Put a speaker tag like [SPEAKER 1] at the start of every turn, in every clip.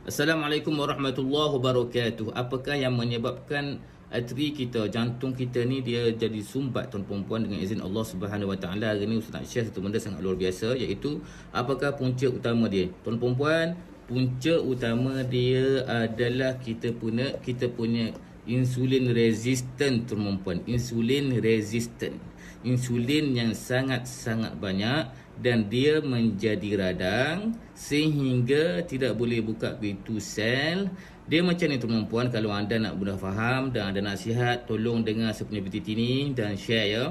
[SPEAKER 1] Assalamualaikum warahmatullahi wabarakatuh. Apakah yang menyebabkan arteri kita, jantung kita ni dia jadi sumbat tuan perempuan dengan izin Allah Subhanahu Wa Taala? Hari ni Ustaz nak share satu benda sangat luar biasa, iaitu apakah punca utama dia. Tuan perempuan, punca utama dia adalah kita punya insulin resistant tuan perempuan. Insulin resistant. Insulin yang sangat-sangat banyak dan dia menjadi radang sehingga tidak boleh buka pintu sel. Dia macam ni tuan puan, kalau anda nak mudah faham dan anda nasihat, tolong dengar saya punya BTT ni dan share ya.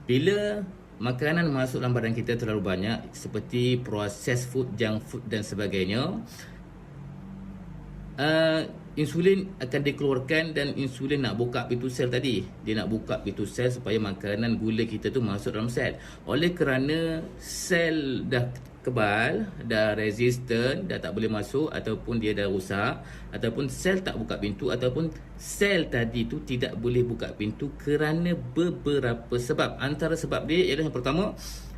[SPEAKER 1] Bila makanan masuk dalam badan kita terlalu banyak seperti processed food, junk food dan sebagainya, insulin akan dikeluarkan dan insulin nak buka pintu sel tadi. Dia nak buka pintu sel supaya makanan gula kita tu masuk dalam sel. Oleh kerana sel dah kebal, dah resistant, dah tak boleh masuk ataupun dia dah rosak, ataupun sel tak buka pintu, ataupun sel tadi tu tidak boleh buka pintu kerana beberapa sebab. Antara sebab dia ialah yang pertama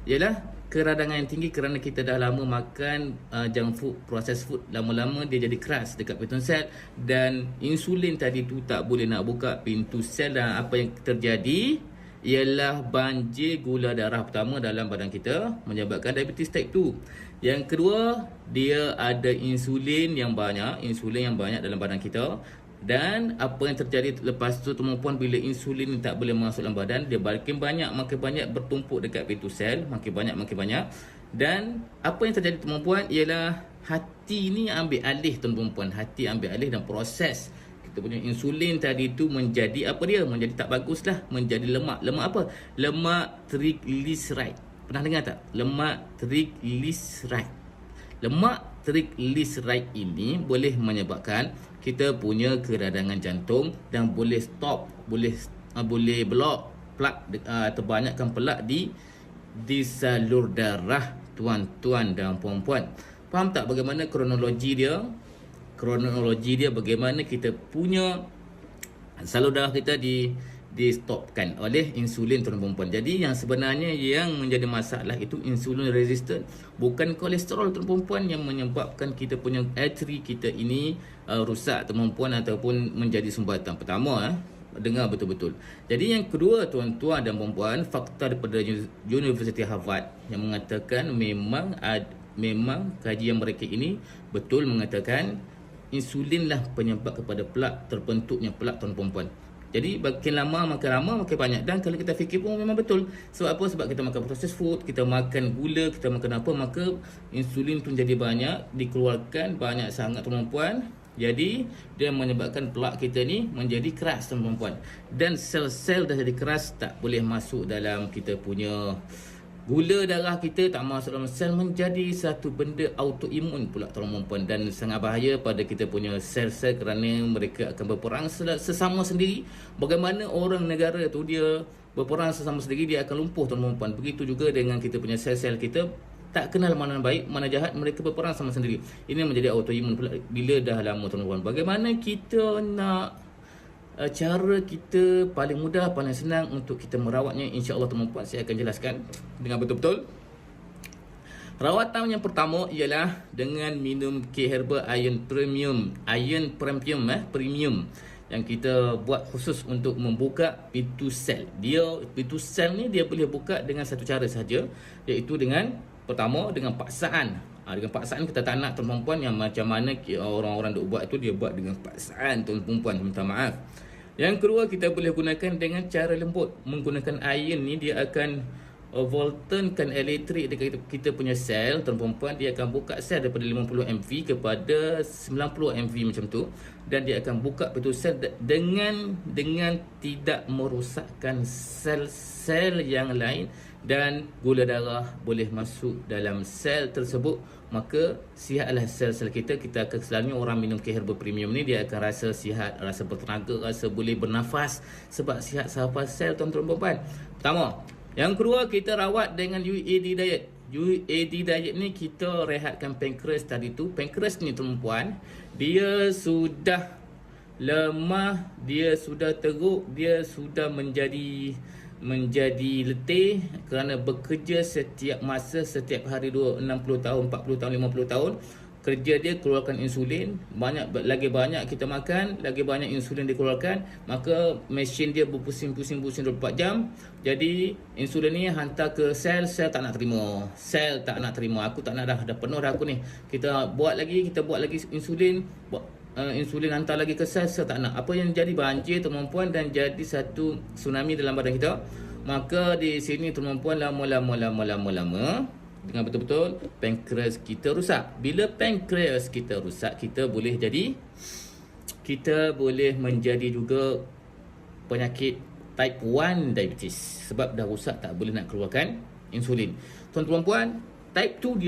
[SPEAKER 1] ialah keradangan yang tinggi kerana kita dah lama makan junk food, processed food, lama-lama dia jadi keras dekat pintu sel dan insulin tadi tu tak boleh nak buka pintu sel, dan apa yang terjadi ialah banjir gula darah pertama dalam badan kita menyebabkan diabetes type 2. Yang kedua, dia ada insulin yang banyak dalam badan kita. Dan apa yang terjadi lepas tu teman-teman, bila insulin tak boleh masuk dalam badan, dia makin banyak bertumpuk dekat pintu sel, makin banyak. Dan apa yang terjadi teman-teman ialah hati ni ambil alih teman-teman. Hati ambil alih dan proses kita punya insulin tadi tu menjadi apa dia? Menjadi tak bagus lah, menjadi lemak. Lemak apa? Lemak triglyceride. Pernah dengar tak? Lemak triglyceride. Lemak triglyceride ini boleh menyebabkan kita punya keradangan jantung dan boleh stop, boleh block terbanyakkan plak di salur darah tuan-tuan dan puan-puan. Faham tak bagaimana kronologi dia? Kronologi dia bagaimana kita punya salur darah kita di-stopkan oleh insulin tuan perempuan. Jadi yang sebenarnya yang menjadi masalah itu insulin resistant, bukan kolesterol tuan perempuan yang menyebabkan kita punya arteri kita ini rusak tuan perempuan ataupun menjadi sumbatan. Pertama, dengar betul-betul. Jadi yang kedua tuan-tuan dan perempuan, fakta daripada University Harvard yang mengatakan memang kajian mereka ini betul mengatakan insulinlah penyebab kepada terbentuknya plak tuan perempuan. Jadi makin lama makin banyak. Dan kalau kita fikir pun memang betul. Sebab apa? Sebab kita makan processed food, kita makan gula, kita makan apa, maka insulin tu jadi banyak, dikeluarkan banyak sangat tuan-tuan. Jadi dia menyebabkan plak kita ni menjadi keras tuan-tuan. Dan sel-sel dah jadi keras, tak boleh masuk dalam kita punya gula darah kita, tak masuk dalam sel, menjadi satu benda autoimun pula tuan-tuan, dan sangat bahaya pada kita punya sel-sel kerana mereka akan berperang sesama sendiri. Bagaimana orang negara tu dia berperang sesama sendiri, dia akan lumpuh tuan-tuan. Begitu juga dengan kita punya sel-sel kita, tak kenal mana baik mana jahat, mereka berperang sama sendiri. Ini menjadi autoimun pula bila dah lama tuan-tuan. Bagaimana kita nak cara kita paling mudah, paling senang untuk kita merawatnya, insya-Allah teman-teman saya akan jelaskan dengan betul-betul. Rawatan yang pertama ialah dengan minum K-Herbal Iron Premium. Premium yang kita buat khusus untuk membuka pintu sel. Pintu sel ni dia boleh buka dengan satu cara sahaja, iaitu dengan pertama dengan paksaan. Dengan paksaan kita tak nak tuan-puan yang macam mana orang-orang duk buat tu, dia buat dengan paksaan tuan-puan, minta maaf. Yang kedua, kita boleh gunakan dengan cara lembut. Menggunakan iron ni dia akan voltankan elektrik dekat kita punya sel tuan-puan. Dia akan buka sel daripada 50 MV kepada 90 MV macam tu, dan dia akan buka pintu sel dengan tidak merosakkan sel-sel yang lain, dan gula darah boleh masuk dalam sel tersebut. Maka sihatlah sel-sel kita. Kita akan selalunya orang minum K-Herbal Premium ni, dia akan rasa sihat, rasa bertenaga, rasa boleh bernafas, sebab sihat sahabat sel tuan-tuan puan. Pertama. Yang kedua, kita rawat dengan UAD diet. UAD diet ni kita rehatkan pankreas tadi tu. Pankreas ni tuan-puan, dia sudah lemah, dia sudah teruk, dia sudah menjadi letih kerana bekerja setiap masa, setiap hari 60 tahun, 40 tahun, 50 tahun kerja dia keluarkan insulin. Lagi banyak kita makan, lagi banyak insulin dikeluarkan, maka mesin dia berpusing-pusing 24 jam. Jadi insulin ni hantar ke sel tak nak terima. Sel tak nak terima. Aku tak nak dah penuh dah aku ni. Kita buat lagi insulin, insulin hantar lagi ke sel tak nak. Apa yang jadi? Banjir tuan-puan, dan jadi satu tsunami dalam badan kita. Maka di sini tuan-puan, lama-lama dengan betul-betul pankreas kita rusak. Bila pankreas kita rusak, kita boleh menjadi juga penyakit type 1 diabetes, sebab dah rusak, tak boleh nak keluarkan insulin. Tuan-tuan puan, type 2 dia